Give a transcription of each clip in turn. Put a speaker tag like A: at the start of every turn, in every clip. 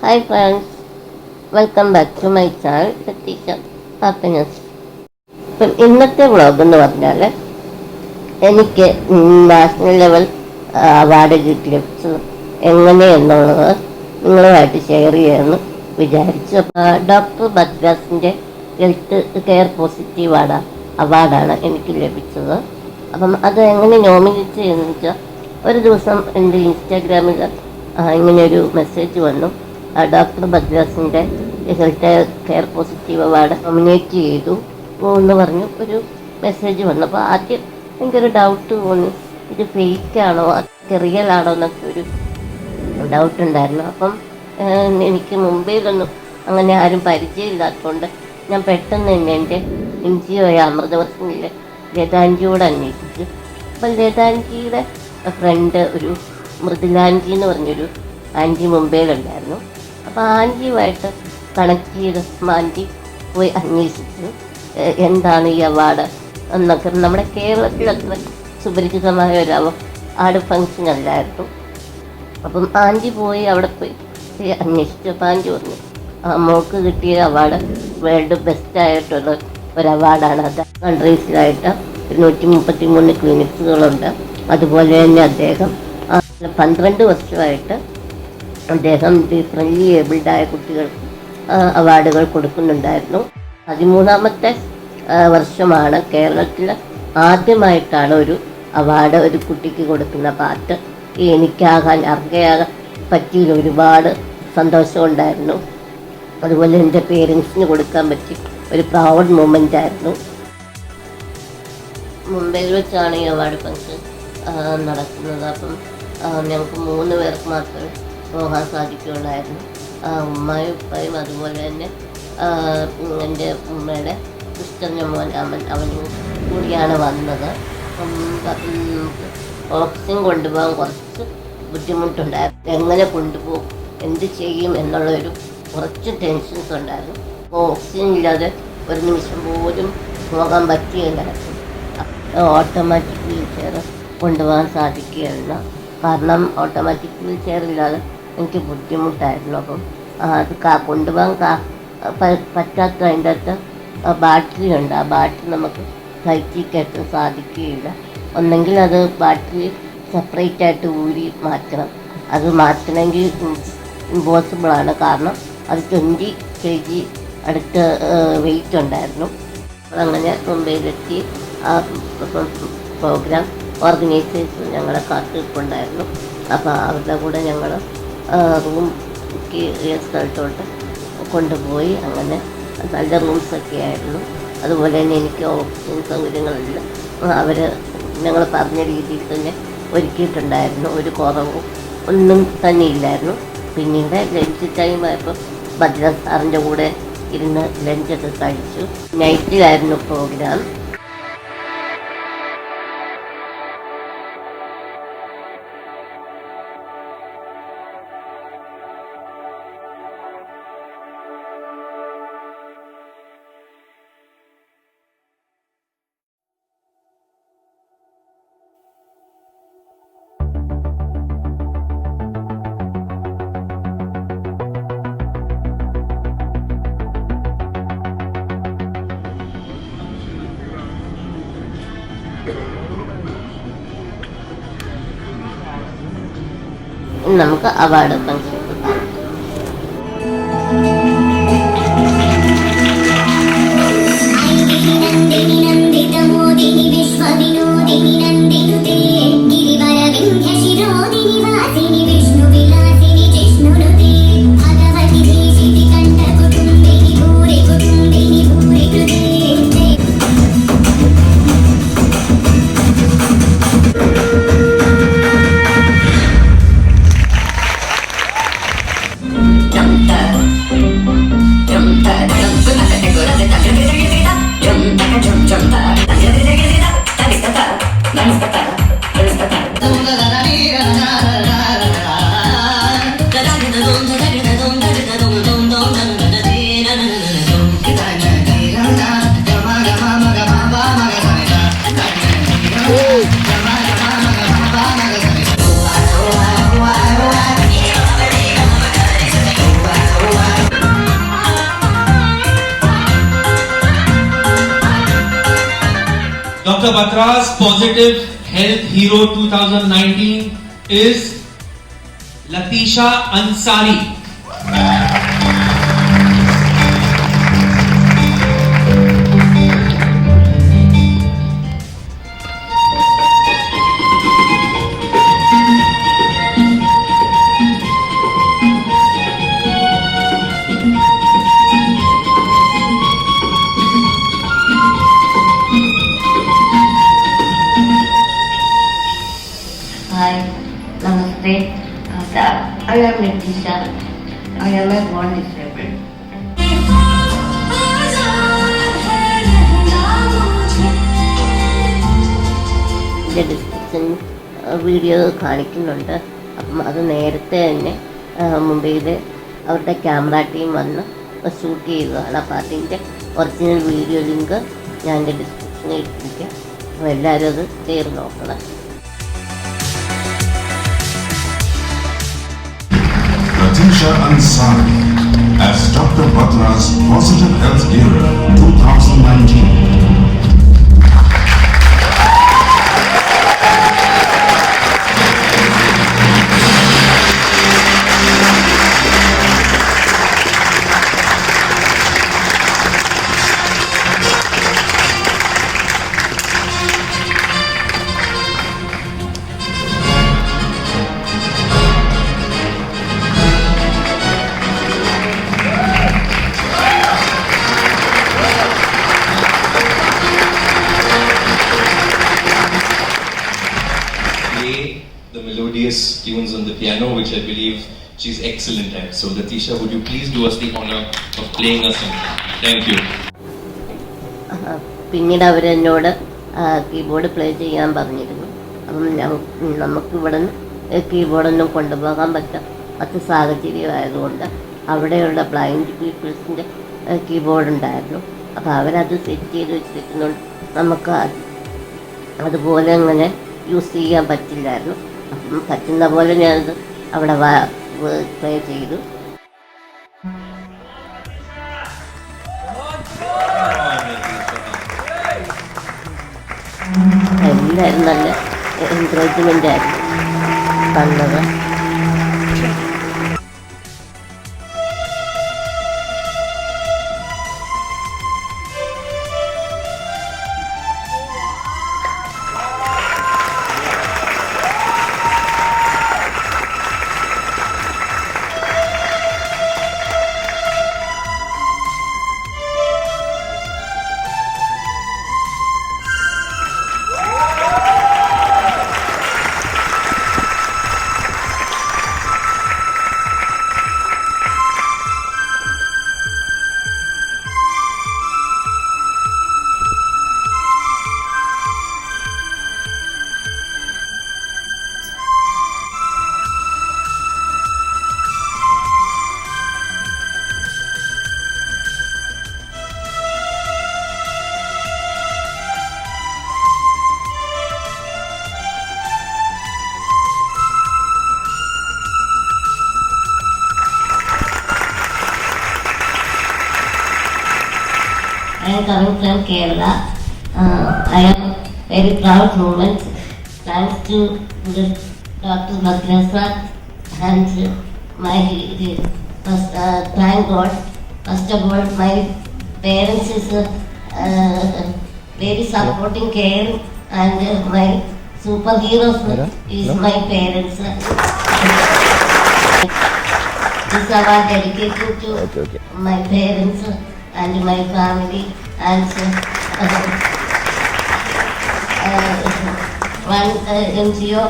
A: Hi friends, welcome back to my channel Latheesha happiness. ഇപ്പം ഇന്നത്തെ vlog എന്ന് പറഞ്ഞാൽ എനിക്ക് നാഷണൽ ലെവൽ അവാർഡ് ലഭിച്ചത് എങ്ങനെയെന്നുള്ളത് നിങ്ങളുമായിട്ട് ഷെയർ ചെയ്യാമെന്ന് വിചാരിച്ചു. ഡോക്ടർ ബദ്രാസിൻ്റെ ഹെൽത്ത് കെയർ പോസിറ്റീവ് അവാർഡാണ് എനിക്ക് ലഭിച്ചത്. അപ്പം അത് എങ്ങനെ നോമിനേറ്റ് ചെയ്യുന്നത് വെച്ചാൽ, ഒരു ദിവസം എൻ്റെ ഇൻസ്റ്റാഗ്രാമിൽ ഇങ്ങനെയൊരു മെസ്സേജ് വന്നു, ഡോക്ടർ ബദ്രാസിൻ്റെ health care positive award nominate ചെയ്തു എന്ന് പറഞ്ഞു ഒരു മെസ്സേജ് വന്നു. അപ്പോൾ ആദ്യം എനിക്കൊരു ഡൗട്ട് തോന്നി, ഇത് ഫേക്കാണോ റിയൽ ആണോ എന്നൊക്കെ ഒരു ഡൗട്ട് ഉണ്ടായിരുന്നു. അപ്പം എനിക്ക് മുംബൈയിലൊന്നും അങ്ങനെ ആരും പരിചയമില്ലാത്തതുകൊണ്ട് ഞാൻ പെട്ടെന്ന് തന്നെ എൻ്റെ എൻജിഒ അമൃതവർഷനിലെ ലതാൻജിയോട് അന്വേഷിച്ചു. അപ്പം ലതാൻജിയുടെ ഫ്രണ്ട് ഒരു മൃദുലാൻജി എന്ന് പറഞ്ഞൊരു ആൻറ്റി മുംബൈയിലുണ്ടായിരുന്നു. അപ്പോൾ ആൻറ്റിയുമായിട്ട് കണക്ട് ചെയ്ത് ആൻറ്റി പോയി അന്വേഷിച്ചു എന്താണ് ഈ അവാർഡ് എന്നൊക്കെ. നമ്മുടെ കേരളത്തിലത്ര സുപരിചിതമായ ഒരു അവാർഡ് ഫങ്ഷൻ അല്ലായിരുന്നു. അപ്പം ആൻറ്റി പോയി അവിടെ പോയി അന്വേഷിച്ചു. അപ്പോൾ ആൻറ്റി പറഞ്ഞു, മോൾക്ക് കിട്ടിയ അവാർഡ് വേൾഡ് ബെസ്റ്റായിട്ടുള്ള ഒരു അവാർഡാണ്. അത് കൺട്രീസിലായിട്ട് 133 ക്ലിനിക്സുകളുണ്ട്. അതുപോലെ തന്നെ അദ്ദേഹം 12 വർഷമായിട്ട് അദ്ദേഹം ഡിഫറൻ്റ്ലി ഏബിൾഡായ കുട്ടികൾക്ക് അവാർഡുകൾ കൊടുക്കുന്നുണ്ടായിരുന്നു. 13ാമത്തെ വർഷമാണ് കേരളത്തിൽ ആദ്യമായിട്ടാണ് ഒരു അവാർഡ് ഒരു കുട്ടിക്ക് കൊടുക്കുന്ന. പാട്ട് എനിക്കാകാൻ അർഹയാകാൻ പറ്റിയതിൽ ഒരുപാട് സന്തോഷമുണ്ടായിരുന്നു. അതുപോലെ എൻ്റെ പേരൻസിന് കൊടുക്കാൻ പറ്റി ഒരു പ്രൗഡ് മൊമെൻ്റ് ആയിരുന്നു. മുംബൈയിൽ വെച്ചാണ് ഈ അവാർഡ് ഫംഗ്ഷൻ നടക്കുന്നത്. അപ്പം ഞങ്ങൾക്ക് 3 പേർക്ക് മാത്രമേ പോകാൻ സാധിക്കുകയുള്ളായിരുന്നു. ഉമ്മയും ഉപ്പയും അതുപോലെ തന്നെ എൻ്റെ ഉമ്മയുടെ സിസ്റ്ററിൻ്റെ മോൻ അവനും കൂടിയാണ് വന്നത്. ഓക്സിജൻ കൊണ്ടുപോകാൻ കുറച്ച് ബുദ്ധിമുട്ടുണ്ടായിരുന്നു. എങ്ങനെ കൊണ്ടുപോകും, എന്ത് ചെയ്യും എന്നുള്ളൊരു കുറച്ച് ടെൻഷൻസ് ഉണ്ടായിരുന്നു. അപ്പോൾ ഓക്സിജൻ ഇല്ലാതെ ഒരു നിമിഷം പോലും പോകാൻ പറ്റുകയില്ലായിരുന്നു. ഓട്ടോമാറ്റിക് വീൽ ചെയർ കൊണ്ടുപോകാൻ സാധിക്കുകയില്ല. കാരണം ഓട്ടോമാറ്റിക് വീൽ ചെയർ ഇല്ലാതെ എനിക്ക് ബുദ്ധിമുട്ടായിരുന്നു. അപ്പം അത് കൊണ്ടുപോകാൻ പറ്റാത്ത അതിൻ്റെ അകത്ത് ബാറ്ററി ഉണ്ട്. ആ ബാറ്ററി നമുക്ക് കയറ്റി കയറ്റാൻ സാധിക്കുകയില്ല. ഒന്നെങ്കിൽ അത് ബാറ്ററി സെപ്പറേറ്റ് ആയിട്ട് ഊരി മാറ്റണം. അത് മാറ്റണമെങ്കിൽ ഇമ്പോസിബിളാണ്. കാരണം അത് 20 kg അടുത്ത് വെയിറ്റ് ഉണ്ടായിരുന്നു. അങ്ങനെ മുംബൈയിലെത്തി ആ പ്രോഗ്രാം ഓർഗനൈസേഴ്സ് ഞങ്ങളെ കാത്തിരിപ്പുണ്ടായിരുന്നു. അപ്പോൾ അവരുടെ കൂടെ ഞങ്ങൾ റൂംക്ക് സ്ഥലത്തോട്ട് കൊണ്ടുപോയി. അങ്ങനെ നല്ല റൂംസൊക്കെ ആയിരുന്നു. അതുപോലെ തന്നെ എനിക്ക് ഓക്സിജൻ സൗകര്യങ്ങളെല്ലാം അവർ ഞങ്ങൾ പറഞ്ഞ രീതിയിൽ തന്നെ ഒരുക്കിയിട്ടുണ്ടായിരുന്നു. ഒരു കുറവും ഒന്നും തന്നെ ഇല്ലായിരുന്നു. പിന്നീട് ലഞ്ച് ടൈം ആയപ്പോൾ ബദ്രാസ് സാറിൻ്റെ കൂടെ ഇരുന്ന് ലഞ്ചൊക്കെ കഴിച്ചു. നൈറ്റിലായിരുന്നു പ്രോഗ്രാം. നമുക്ക് award function
B: Dr. Batra's Positive Health Hero 2019 is Latheesha Ansari.
A: Hi, Namaste. I am Latheesha. I am a born disabled. ഇതിൻ്റെ ഡിസ്ക്രിപ്ഷൻ വീഡിയോ കാണിക്കുന്നുണ്ട്. അപ്പം അത് നേരത്തെ തന്നെ മുംബൈയിൽ അവരുടെ ക്യാമറ ടീം വന്ന് ഷൂട്ട് ചെയ്തതാണ്. അപ്പോൾ അതിൻ്റെ ഒറിജിനൽ വീഡിയോ ലിങ്ക് ഞാൻ എൻ്റെ ഡിസ്ക്രിപ്ഷനിൽ ഇട്ടിരിക്കാം. അപ്പോൾ എല്ലാവരും അത് കയറി നോക്കണം.
C: Latheesha Ansari as Dr. Batra's Positive Health Hero 2019.
B: The melodious tunes on the piano, which I believe she's excellent at. So Latheesha, would you please do us the honor of playing us something? Thank you.
A: പിന്നീട് അവരെന്നോട് keyboard play ചെയ്യാൻ പറഞ്ഞിരുന്നു. അപ്പം നമുക്കിവിടെ നിന്ന് കീബോർഡൊന്നും കൊണ്ടുപോകാൻ പറ്റാത്ത സാഹചര്യമായതുകൊണ്ട് അവിടെയുള്ള ബ്ലൈൻഡ് പീപ്പിൾസിൻ്റെ കീബോർഡ് ഉണ്ടായിരുന്നു. അപ്പോൾ അവരത് സെറ്റ് ചെയ്ത് വെച്ചിരിക്കുന്നുണ്ട്. നമുക്ക് അതുപോലെ അങ്ങനെ യൂസ് ചെയ്യാൻ പറ്റില്ലായിരുന്നു. അപ്പം പറ്റുന്ന പോലെ ഞാനത് അവിടെ പ്ലേ ചെയ്തു. എല്ലാവരും നല്ല എൻകറേജ്മെൻ്റ് ആയിരുന്നു തന്നത്. I am coming from Kerala. I am very proud moment. Thanks to Dr. Latheesha and my thank God. First of all, my parents is very supporting, caring, and my superheroes is my parents. This award dedicated to my parents and my family, and one NGO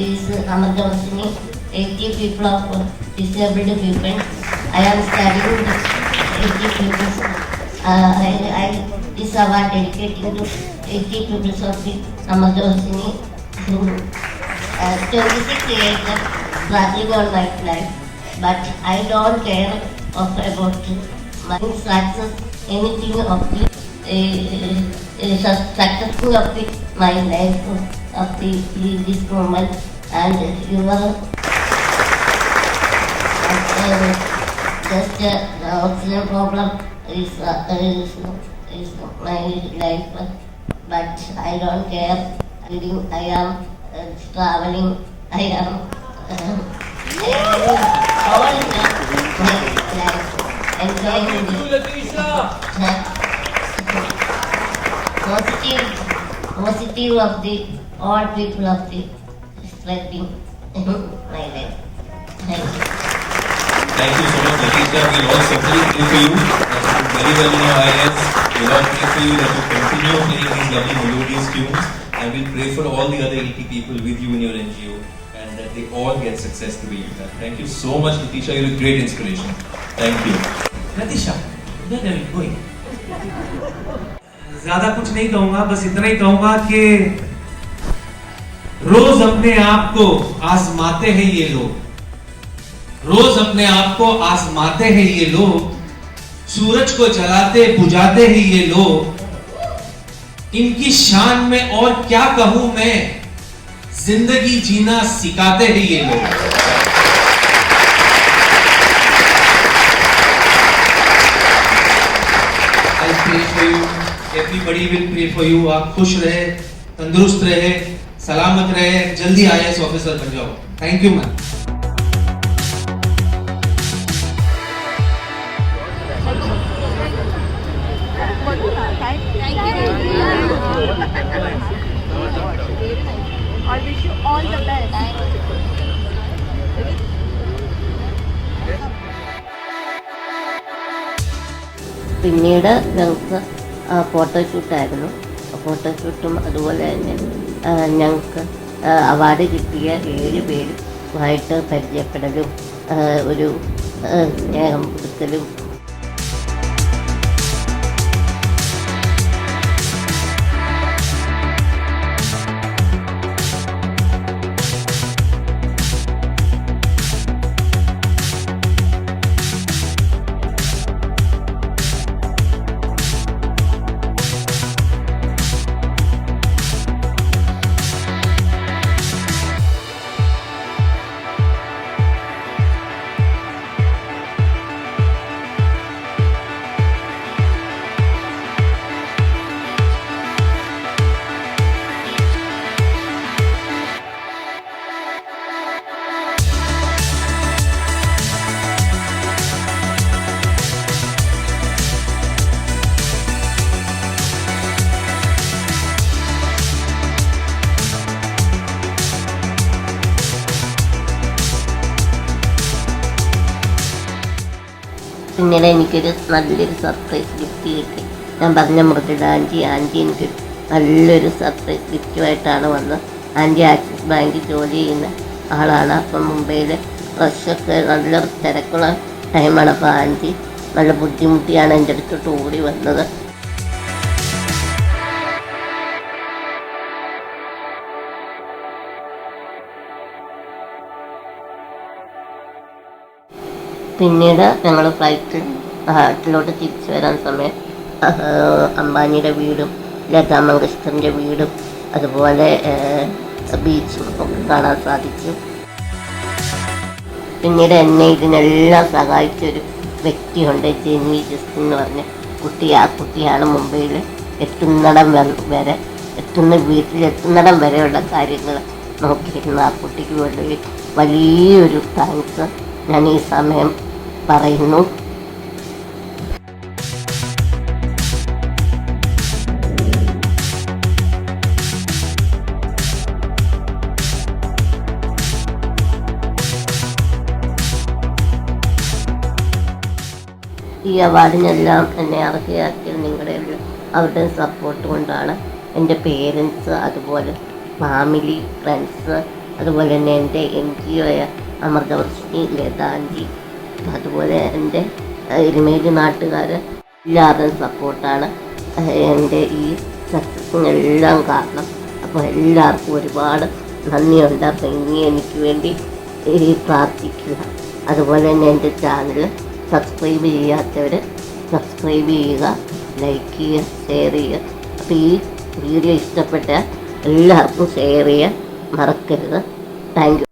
A: is Amadosini, 80 people of disabled people. I am studying 80 people. This award dedicated to 80 people of the Amadosini. 26 years struggling on my life, but I don't care about my success, anything of the successful of the, my life of this moment, and you are just oxygen problem is my life. but I don't care. I am traveling. I am living all my life, enjoying the positive of the all people of the spreading my life. Thank you.
B: Thank you so much, Latheesha. We'll all certainly pray for you. As you very well know, I.S. We'll all pray for you that you continue playing these lovely melodious tunes, and we'll pray for all the other 80 people with you in your NGO, and that they all get success the way you have. Thank you so much, Latheesha. You're a great inspiration. Thank you.
D: Latheesha, where are you going? ज्यादा कुछ नहीं कहूंगा, बस इतना ही कहूंगा कि रोज अपने आप को आजमाते हैं ये लोग, रोज अपने आप को आजमाते हैं ये लोग, सूरज को जलाते बुझाते हैं ये लोग, इनकी शान में और क्या कहूं मैं, जिंदगी जीना सिखाते हैं ये लोग। I pray for you, everybody will pray for you। आप खुश रहे, तंदुरुस्त रहे, सलामत रहे, जल्दी IAS ऑफिसर बन जाओ। Thank you ma'am.
E: I wish you all the best.
A: പിന്നീട് ഞങ്ങൾക്ക് ഫോട്ടോഷൂട്ടായിരുന്നു. ഫോട്ടോഷൂട്ടും അതുപോലെ തന്നെ ഞങ്ങൾക്ക് അവാർഡ് കിട്ടിയ 7 പേരുമായിട്ട് പരിചയപ്പെടലും ഒരു സ്നേഹം കൊടുക്കലും പിന്നീട് എനിക്കൊരു നല്ലൊരു സർപ്രൈസ് ഗിഫ്റ്റ് കിട്ടി. ഞാൻ പറഞ്ഞ മൃദുല ആൻറ്റി എനിക്ക് നല്ലൊരു സർപ്രൈസ് ഗിഫ്റ്റുമായിട്ടാണ് വന്നത്. ആൻറ്റി ആക്സിസ് ബാങ്കിൽ ജോലി ചെയ്യുന്ന ആളാണ്. അപ്പം മുംബൈയിൽ റഷൊക്കെ നല്ല തിരക്കുള്ള ടൈമാണ്. അപ്പോൾ ആൻറ്റി നല്ല ബുദ്ധിമുട്ടിയാണ് എൻ്റെ അടുത്തോട്ട് ഓടി വന്നത്. പിന്നീട് ഞങ്ങൾ ഫ്ലൈറ്റിലോട്ട് തിരിച്ചു വരാൻ സമയം അംബാനിയുടെ വീടും ലതാ മങ്കേഷ്കറിൻ്റെ വീടും അതുപോലെ ബീച്ചും ഒക്കെ കാണാൻ സാധിച്ചു. പിന്നീട് എന്നെ ഇതിനെല്ലാം സഹായിച്ചൊരു വ്യക്തിയുണ്ട്, ജെനി ജസ്റ്റിൻ എന്ന് പറഞ്ഞ കുട്ടി. ആ കുട്ടിയാണ് മുംബൈയിൽ വീട്ടിലെത്തുന്നിടം വരെയുള്ള കാര്യങ്ങൾ നോക്കിയിരുന്ന ആ കുട്ടിക്ക് വേണ്ടി വലിയൊരു താങ്ക്സ് ഞാൻ ഈ സമയം പറയുന്നു. ഈ അവാർഡിനെല്ലാം എന്നെ അർഹയാക്കിയത് അവരുടെ സപ്പോർട്ട് കൊണ്ടാണ്. എൻ്റെ പേരൻസ്, അതുപോലെ ഫാമിലി, ഫ്രണ്ട്സ്, അതുപോലെ തന്നെ എൻ്റെ NGO അമൃതവർഷിനി, ലത ആൻറ്റി, അതുപോലെ എൻ്റെ ഇരുമേലി നാട്ടുകാർ എല്ലാവരുടെയും സപ്പോർട്ടാണ് എൻ്റെ ഈ സക്സസിനെല്ലാം കാരണം. അപ്പോൾ എല്ലാവർക്കും ഒരുപാട് നന്ദിയുണ്ട്. അപ്പോൾ ഇനി എനിക്ക് വേണ്ടി പ്രാർത്ഥിക്കുക. അതുപോലെ തന്നെ എൻ്റെ ചാനൽ സബ്സ്ക്രൈബ് ചെയ്യാത്തവർ സബ്സ്ക്രൈബ് ചെയ്യുക, ലൈക്ക് ചെയ്യുക, ഷെയർ ചെയ്യുക. അപ്പോൾ ഈ വീഡിയോ ഇഷ്ടപ്പെട്ട എല്ലാവർക്കും ഷെയർ ചെയ്യാൻ മറക്കരുത്. Thank you.